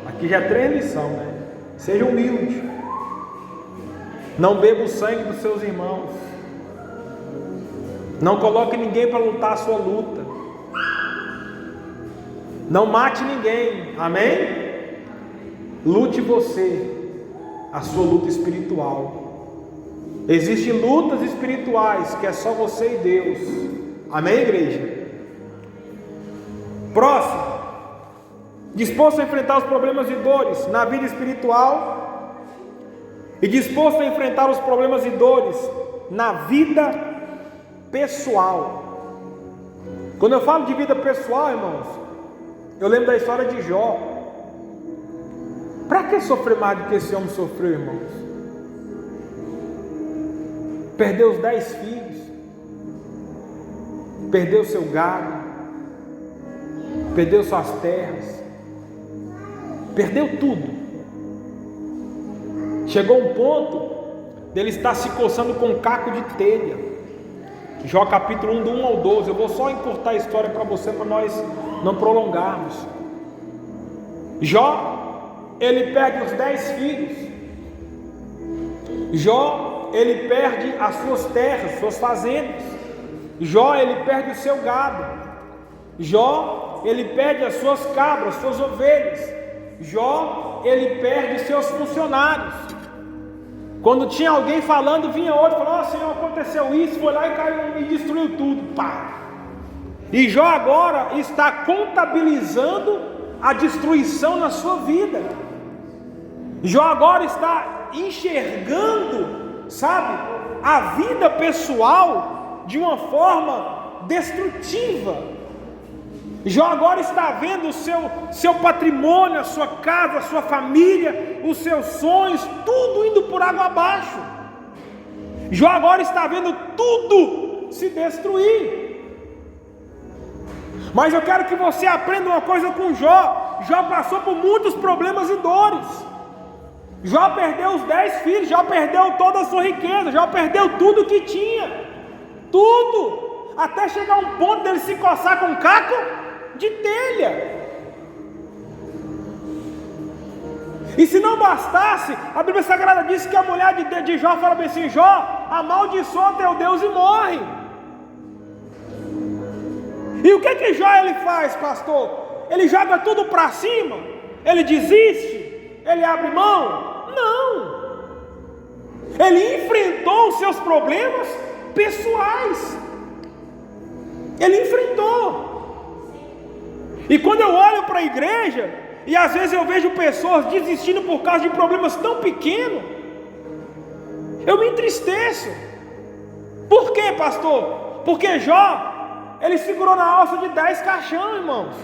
Aqui já é 3 lições, né? Seja humilde. Não beba o sangue dos seus irmãos. Não coloque ninguém para lutar a sua luta. Não mate ninguém. Amém? Lute você a sua luta espiritual. Existem lutas espirituais que é só você e Deus. Amém, igreja? Próximo. Disposto a enfrentar os problemas e dores na vida espiritual e disposto a enfrentar os problemas e dores na vida pessoal. Quando eu falo de vida pessoal, irmãos, eu lembro da história de Jó. Para que sofrer mais do que esse homem sofreu, irmãos? Perdeu os 10 filhos, perdeu seu gado, perdeu suas terras, perdeu tudo. Chegou um ponto dele estar se coçando com um caco de telha. Jó capítulo 1, do 1 ao 12. Eu vou só encurtar a história para você, para nós não prolongarmos. Jó, ele perde os 10 filhos. Jó, ele perde as suas terras, suas fazendas. Jó, ele perde o seu gado. Jó, ele perde as suas cabras, suas ovelhas. Jó, ele perde seus funcionários. Quando tinha alguém falando, vinha outro e falou: ó, Senhor, aconteceu isso, foi lá e caiu e destruiu tudo. Pá. E Jó agora está contabilizando a destruição na sua vida. Jó agora está enxergando, sabe, a vida pessoal de uma forma destrutiva. Jó agora está vendo o seu patrimônio, a sua casa, a sua família, os seus sonhos, tudo indo por água abaixo. Jó agora está vendo tudo se destruir. Mas eu quero que você aprenda uma coisa com Jó. Jó passou por muitos problemas e dores. Jó perdeu os 10 filhos, Jó perdeu toda a sua riqueza, Jó perdeu tudo que tinha. Tudo. Até chegar um ponto dele se coçar com um caco de telha. E se não bastasse, a Bíblia Sagrada diz que a mulher de Jó fala bem assim: Jó, amaldiçoa teu Deus e morre. E o que Jó ele faz, pastor? Ele joga tudo para cima? Ele desiste? Ele abre mão? Não. Ele enfrentou os seus problemas pessoais. Ele enfrentou. E quando eu olho para a igreja, e às vezes eu vejo pessoas desistindo por causa de problemas tão pequenos, eu me entristeço. Por quê, pastor? Porque Jó, ele segurou na alça de 10 caixão, irmãos.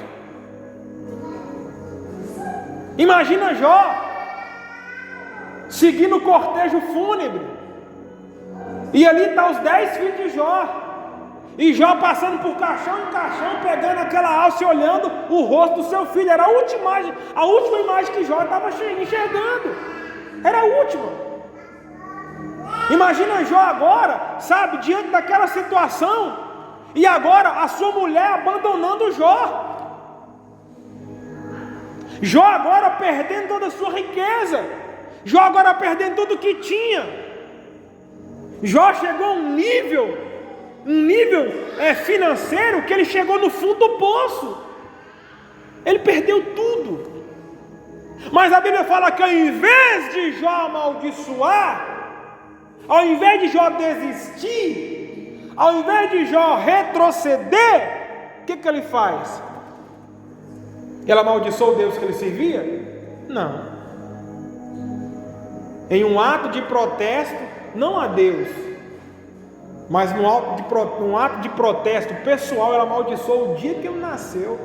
Imagina Jó seguindo o cortejo fúnebre, e ali está os 10 filhos de Jó. E Jó passando por caixão em caixão, pegando aquela alça e olhando o rosto do seu filho. Era a última imagem que Jó estava enxergando. Era a última. Imagina Jó agora, sabe, diante daquela situação, e agora a sua mulher abandonando Jó. Jó agora perdendo toda a sua riqueza. Jó agora perdendo tudo que tinha. Jó chegou a um nível financeiro que ele chegou no fundo do poço. Ele perdeu tudo. Mas a Bíblia fala que ao invés de Jó amaldiçoar, ao invés de Jó desistir, ao invés de Jó retroceder, o que ele faz? Ele amaldiçoou o Deus que ele servia? Não. Em um ato de protesto, não a Deus, mas num ato de protesto pessoal, ela amaldiçoou o dia que ele nasceu.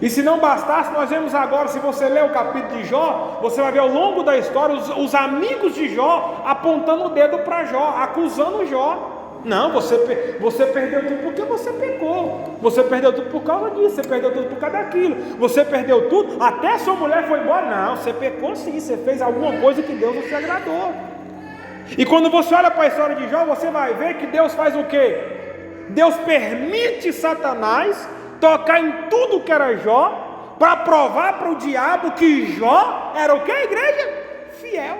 E se não bastasse, nós vemos agora, se você ler o capítulo de Jó, você vai ver ao longo da história os amigos de Jó apontando o dedo para Jó, acusando Jó. Não, você perdeu tudo porque você pecou. Você perdeu tudo por causa disso. Você perdeu tudo por causa daquilo. Você perdeu tudo, até sua mulher foi embora. Não, você pecou sim. Você fez alguma coisa que Deus não se agradou. E quando você olha para a história de Jó, você vai ver que Deus faz o quê? Deus permite Satanás tocar em tudo que era Jó, para provar para o diabo que Jó era o que, igreja? Fiel.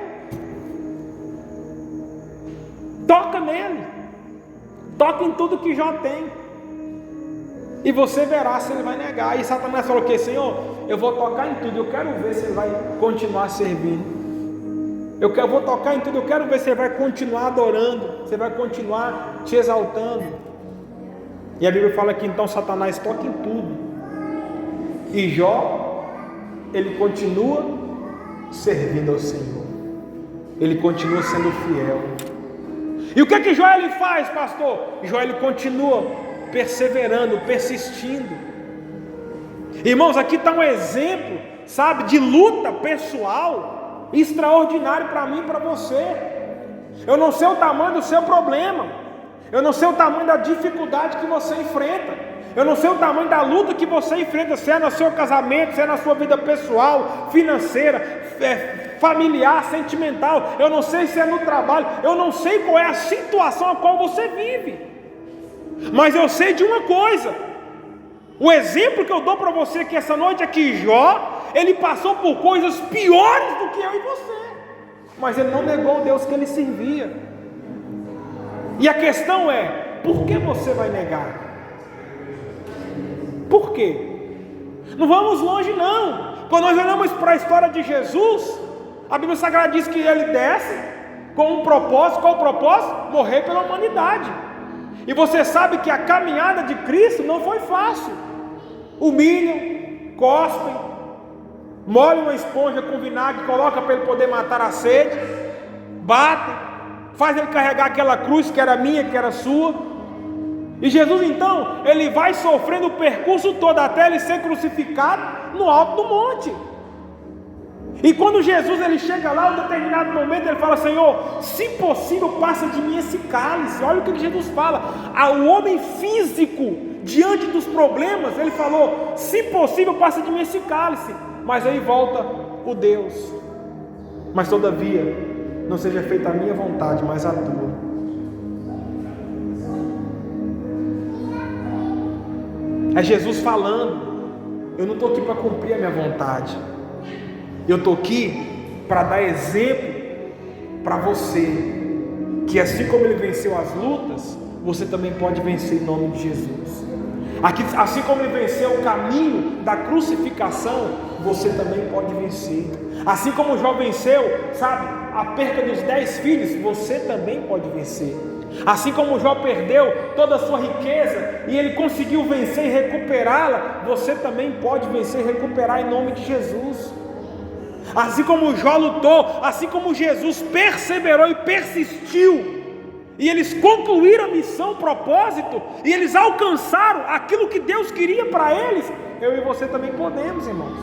Toca nele. Toca em tudo que Jó tem. E você verá se ele vai negar. E Satanás falou o quê? Senhor, eu vou tocar em tudo. Eu quero ver se ele vai continuar servindo. Eu vou tocar em tudo. Eu quero ver se ele vai continuar adorando. Se ele vai continuar te exaltando. E a Bíblia fala que então Satanás toca em tudo. E Jó, ele continua servindo ao Senhor. Ele continua sendo fiel. E o que Jó ele faz, pastor? Jó ele continua perseverando, persistindo. Irmãos, aqui está um exemplo, sabe, de luta pessoal extraordinário para mim e para você. Eu não sei o tamanho do seu problema, eu não sei o tamanho da dificuldade que você enfrenta, eu não sei o tamanho da luta que você enfrenta, se é no seu casamento, se é na sua vida pessoal, financeira, familiar, sentimental, eu não sei se é no trabalho, eu não sei qual é a situação a qual você vive, mas eu sei de uma coisa: o exemplo que eu dou para você aqui essa noite é que Jó, ele passou por coisas piores do que eu e você, mas ele não negou o Deus que ele servia. E a questão é, por que você vai negar? Por quê? Não vamos longe não. Quando nós olhamos para a história de Jesus, a Bíblia Sagrada diz que ele desce com um propósito. Qual o propósito? Morrer pela humanidade. E você sabe que a caminhada de Cristo não foi fácil. Humilham, cospem, molham uma esponja com vinagre, colocam para ele poder matar a sede, batem, faz ele carregar aquela cruz que era minha, que era sua. E Jesus então, ele vai sofrendo o percurso todo até ele ser crucificado no alto do monte. E quando Jesus ele chega lá, em um determinado momento ele fala: Senhor, se possível passa de mim esse cálice. Olha o que Jesus fala ao homem físico, diante dos problemas, ele falou: se possível passa de mim esse cálice. Mas aí volta o Deus: mas todavia não seja feita a minha vontade, mas a tua. É Jesus falando: eu não estou aqui para cumprir a minha vontade, eu estou aqui para dar exemplo para você, que assim como ele venceu as lutas, você também pode vencer em nome de Jesus. Aqui, assim como ele venceu o caminho da crucificação, você também pode vencer. Assim como Jó venceu, sabe, a perda dos 10 filhos, você também pode vencer. Assim como Jó perdeu toda a sua riqueza e ele conseguiu vencer e recuperá-la, você também pode vencer e recuperar em nome de Jesus. Assim como Jó lutou, assim como Jesus perseverou e persistiu, e eles concluíram a missão, o propósito, e eles alcançaram aquilo que Deus queria para eles, eu e você também podemos, irmãos.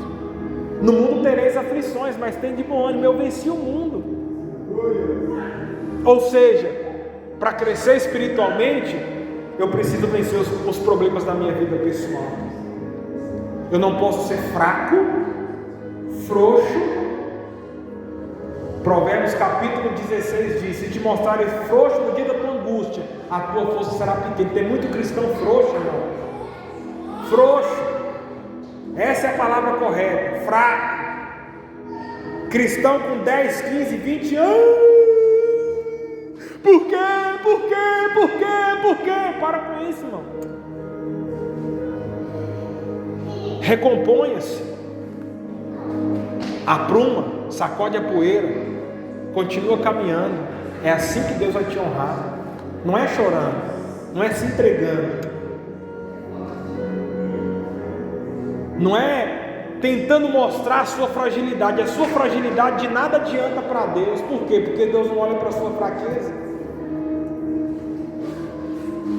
No mundo tereis aflições, mas tem de bom ânimo, eu venci o mundo. Ou seja, para crescer espiritualmente, eu preciso vencer os problemas da minha vida pessoal. Eu não posso ser fraco, frouxo. Provérbios capítulo 16 diz: se te mostrares frouxo no dia da tua angústia, a tua força será pequena. Tem muito cristão frouxo, irmão. Frouxo. Essa é a palavra correta. Fraco. Cristão com 10, 15, 20 anos. Por quê? Por quê? Por quê? Por quê? Para com isso, irmão. Recomponha-se. Apruma, sacode a poeira, continua caminhando. É assim que Deus vai te honrar. Não é chorando, não é se entregando, não é tentando mostrar a sua fragilidade. A sua fragilidade de nada adianta para Deus. Por quê? Porque Deus não olha para a sua fraqueza.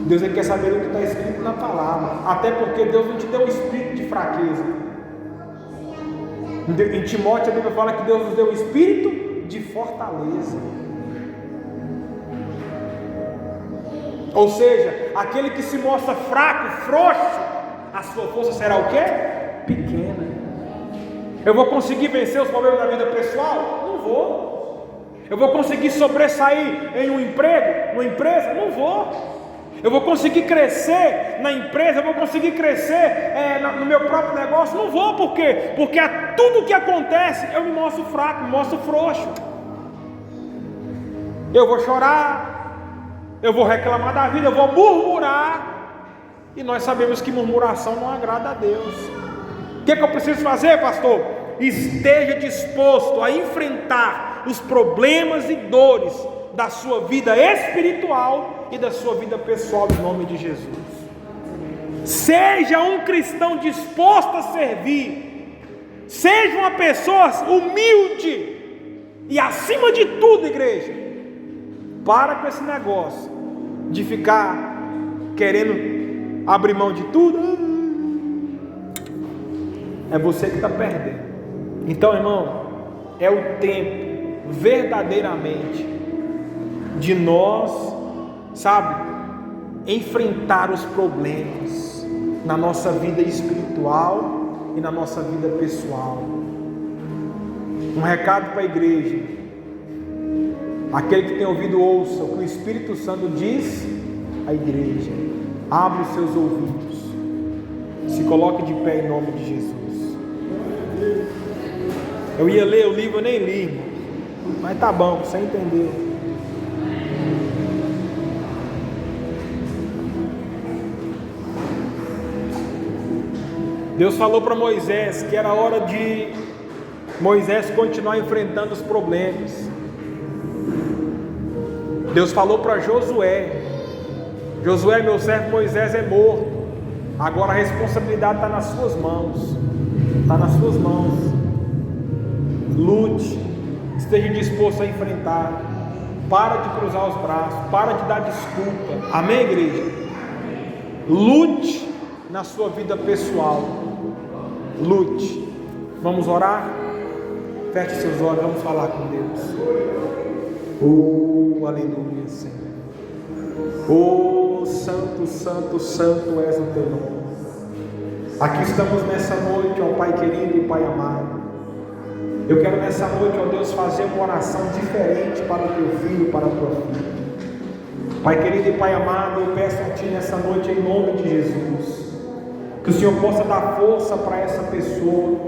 Deus quer saber o que está escrito na palavra. Até porque Deus não te deu o espírito de fraqueza. Em Timóteo a Bíblia fala que Deus nos deu o espírito de fortaleza. Ou seja, aquele que se mostra fraco, frouxo, a sua força será o quê? Pequena. Eu vou conseguir vencer os problemas da vida pessoal? Não vou. Eu vou conseguir sobressair em um emprego, numa empresa? Não vou. Eu vou conseguir crescer na empresa, eu vou conseguir crescer no meu próprio negócio? Não vou, por quê? Porque a tudo que acontece, eu me mostro fraco, me mostro frouxo. Eu vou chorar, eu vou reclamar da vida, eu vou murmurar, e nós sabemos que murmuração não agrada a Deus. O que eu preciso fazer, pastor? Esteja disposto a enfrentar os problemas e dores da sua vida espiritual e da sua vida pessoal, em nome de Jesus. Seja um cristão disposto a servir, seja uma pessoa humilde, e acima de tudo, igreja, para com esse negócio de ficar querendo abrir mão de tudo. É você que está perdendo. Então, irmão, é o tempo verdadeiramente de nós, enfrentar os problemas na nossa vida espiritual e na nossa vida pessoal. Um recado para a igreja: aquele que tem ouvido, ouça o que o Espírito Santo diz à igreja. Abre os seus ouvidos, se coloque de pé em nome de Jesus. Eu ia ler o livro, eu nem li, irmão, mas tá bom, você entendeu. Deus falou para Moisés que era hora de Moisés continuar enfrentando os problemas. Deus falou para Josué: Josué, meu servo Moisés é morto, agora a responsabilidade está nas suas mãos. Está nas suas mãos. Lute, esteja disposto a enfrentar. Para de cruzar os braços, para de dar desculpa. Amém, igreja? Lute na sua vida pessoal. Lute. Vamos orar? Feche seus olhos, vamos falar com Deus. Oh, aleluia, Senhor. Oh, santo, santo, santo és o teu nome. Aqui estamos nessa noite, ó Pai querido e Pai amado. Eu quero nessa noite, ó Deus, fazer uma oração diferente para o teu filho, para a tua filha. Pai querido e Pai amado, eu peço a Ti nessa noite, em nome de Jesus, que o Senhor possa dar força para essa pessoa,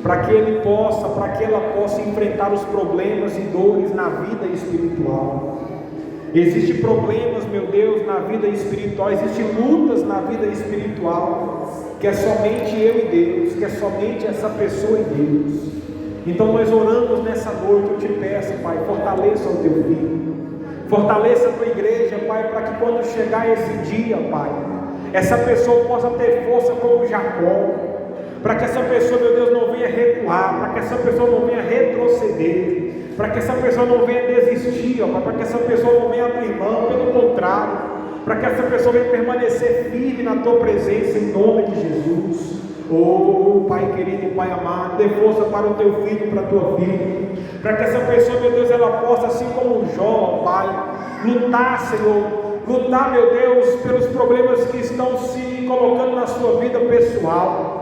para que ela possa enfrentar os problemas e dores na vida espiritual. Existem problemas, meu Deus, na vida espiritual, existem lutas na vida espiritual, que é somente eu e Deus, que é somente essa pessoa e Deus. Então nós oramos nessa noite, eu te peço, Pai, fortaleça o teu filho, fortaleça a tua igreja, Pai, para que quando chegar esse dia, Pai, essa pessoa possa ter força como Jacó, para que essa pessoa, meu Deus, não venha recuar, para que essa pessoa não venha retroceder, para que essa pessoa não venha desistir, ó, para que essa pessoa não venha abrir mão, pelo contrário, para que essa pessoa venha permanecer firme na tua presença, em nome de Jesus. Oh, Pai querido e Pai amado, dê força para o teu filho e para a tua filha, para que essa pessoa, meu Deus, ela possa, assim como Jó, Pai, lutar, Senhor, lutar, meu Deus, pelos problemas que estão se colocando na sua vida pessoal.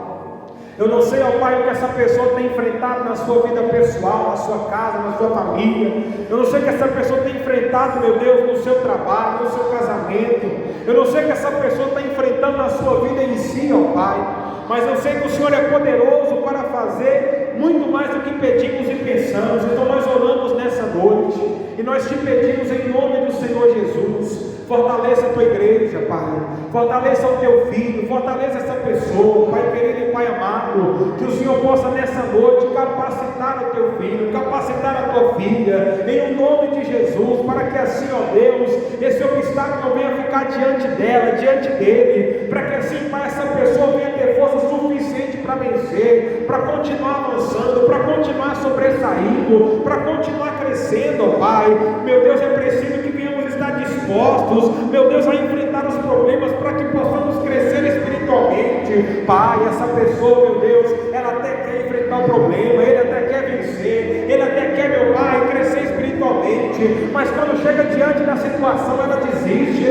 Eu não sei, ó Pai, o que essa pessoa tem enfrentado na sua vida pessoal, na sua casa, na sua família. Eu não sei o que essa pessoa tem enfrentado, meu Deus, no seu trabalho, no seu casamento. Eu não sei o que essa pessoa está enfrentando na sua vida em si, ó Pai. Mas eu sei que o Senhor é poderoso para fazer muito mais do que pedimos e pensamos. Então nós oramos nessa noite e nós te pedimos em nome do Senhor Jesus. Fortaleça a tua igreja, Pai. Fortaleça o teu filho, fortaleça essa pessoa, Pai querido e Pai amado. Que o Senhor possa nessa noite capacitar o teu filho, capacitar a tua filha, em nome de Jesus, para que assim, ó Deus, esse obstáculo não venha ficar diante dela, diante dele, para que assim, Pai, essa pessoa venha ter força suficiente para vencer, para continuar avançando, para continuar sobressaindo, para continuar crescendo, ó Pai. Meu Deus, é preciso que venhamos estar dispostos, meu Deus, a enfrentar os problemas para que possamos crescer espiritualmente. Pai, essa pessoa, meu Deus, ela até quer enfrentar o problema, ele até quer vencer, ele até quer, meu Pai, crescer espiritualmente, mas quando chega diante da situação, ela desiste,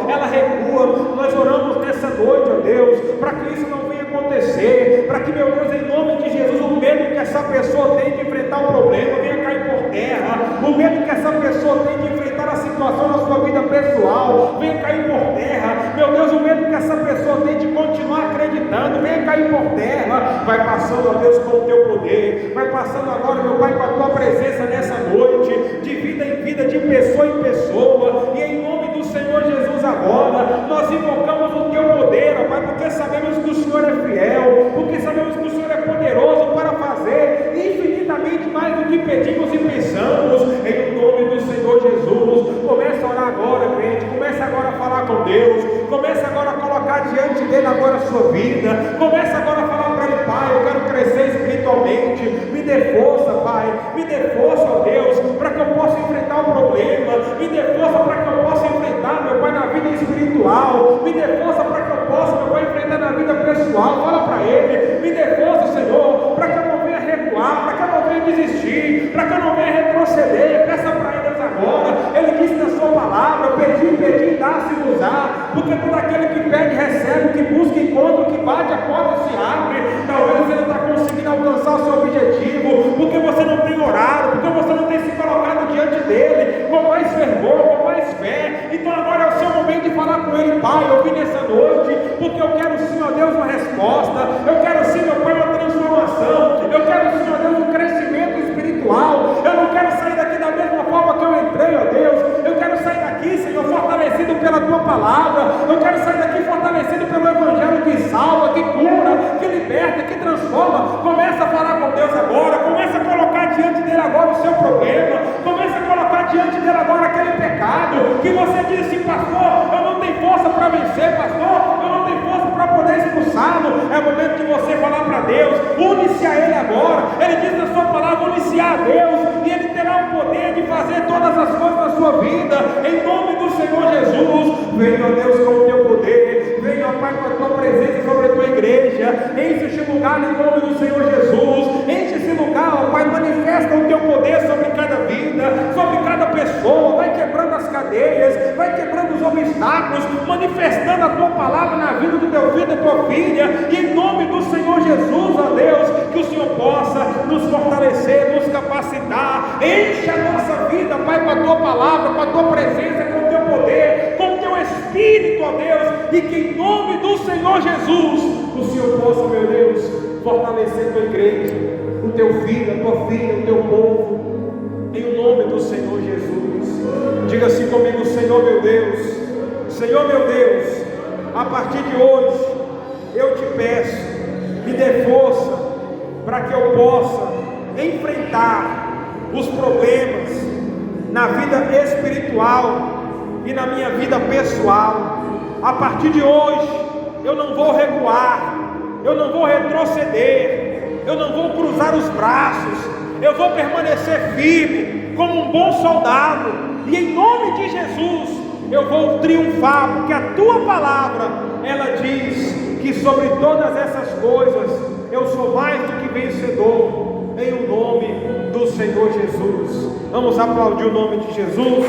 ela recua. Nós oramos nessa noite, ó Deus, para que isso não venha acontecer, para que, meu Deus, em nome de Jesus, o medo que essa pessoa tem de enfrentar o problema venha cair por terra, o medo que essa pessoa tem de enfrentar a situação na sua vida pessoal venha cair por terra, meu Deus, o medo que essa pessoa tem de continuar acreditando venha cair por terra. Vai passando, ó Deus, com o teu poder, vai passando agora, meu Pai, com a tua presença nessa noite, de vida em vida, de pessoa em pessoa, e em nome do Senhor Jesus agora, nós invocamos o teu poder, ó Pai, porque sabemos que o Senhor é fiel, porque sabemos que o Senhor é poderoso para fazer infinitamente mais do que pedimos e pensamos, em nome do Senhor Jesus. Começa a orar agora, crente, começa agora a falar com Deus, começa agora a colocar diante dele agora a sua vida, começa agora a falar para ele: Pai, eu quero crescer espiritualmente, me dê força, Pai, me dê força, ó Deus, para que eu possa enfrentar o problema, me dê força para que eu possa enfrentar, meu Pai, na vida espiritual, me dê força para que eu possa, meu Pai, enfrentar na vida pessoal. Fala para ele: me dê força, Senhor, para que eu não venha recuar, para que eu não venha desistir, para que eu não venha retroceder. Peça para ele, Deus, agora. Ele disse na sua palavra: pedi, dá-se-vos-á, porque todo aquele que pede recebe, o que busca encontra, o que bate a porta se abre. Talvez você não está conseguindo alcançar o seu objetivo, porque você não tem orado, porque você não tem se colocado diante dele com mais fervor, com mais fé. Então agora é o seu momento de falar com ele: Pai, eu vim nessa noite porque eu quero sim, ó Deus, uma resposta, eu quero sim, meu Pai, uma transformação, eu quero sim, ó Deus, um crescimento espiritual. Eu não quero sair daqui da mesma forma que eu entrei, ó Deus. Eu quero sair daqui, Senhor, fortalecido pela tua palavra. Eu quero sair daqui fortalecido pelo evangelho que salva, que cura, que liberta, que transforma. Começa a falar com Deus agora, começa a colocar diante dele agora o seu problema, começa a colocar diante dele agora aquele pecado que você disse: pastor, eu não tenho força para vencer, pastor, eu não tenho força para poder expulsá-lo. É o momento de você falar para Deus: une-se a ele agora. Ele diz na sua palavra: une-se a Deus, e ele terá o poder de fazer todas as coisas na sua vida, em nome do Senhor Jesus. Venha, ó Deus, com o teu poder, venha, ó Pai, com a tua presença sobre a tua igreja. Enche este lugar em nome do Senhor Jesus. Enche esse lugar, ó Pai, manifesta o teu poder sobre cada vida, sobre cada pessoa. Vai quebrando as cadeias, vai quebrando os obstáculos, manifestando a tua palavra na vida do teu filho e da tua filha, e em nome do Senhor Jesus, ó Deus, que o Senhor possa nos fortalecer, nos capacitar. Enche a nossa vida, Pai, com a tua palavra, com a tua presença, com o teu poder, com o teu Espírito, ó Deus, e que em nome do Senhor Jesus o Senhor possa, meu Deus, fortalecer a tua igreja, o teu filho, a tua filha, o teu povo, em nome do Senhor Jesus. Diga assim comigo: Senhor meu Deus, Senhor meu Deus, a partir de hoje eu te peço, me dê força para que eu possa enfrentar os problemas na vida espiritual e na minha vida pessoal. A partir de hoje eu não vou recuar, eu não vou retroceder, eu não vou cruzar os braços, eu vou permanecer firme como um bom soldado, e em nome de Jesus eu vou triunfar, porque a tua palavra, ela diz que sobre todas essas coisas eu sou mais do que vencedor, em o nome do Senhor Jesus. Vamos aplaudir o nome de Jesus.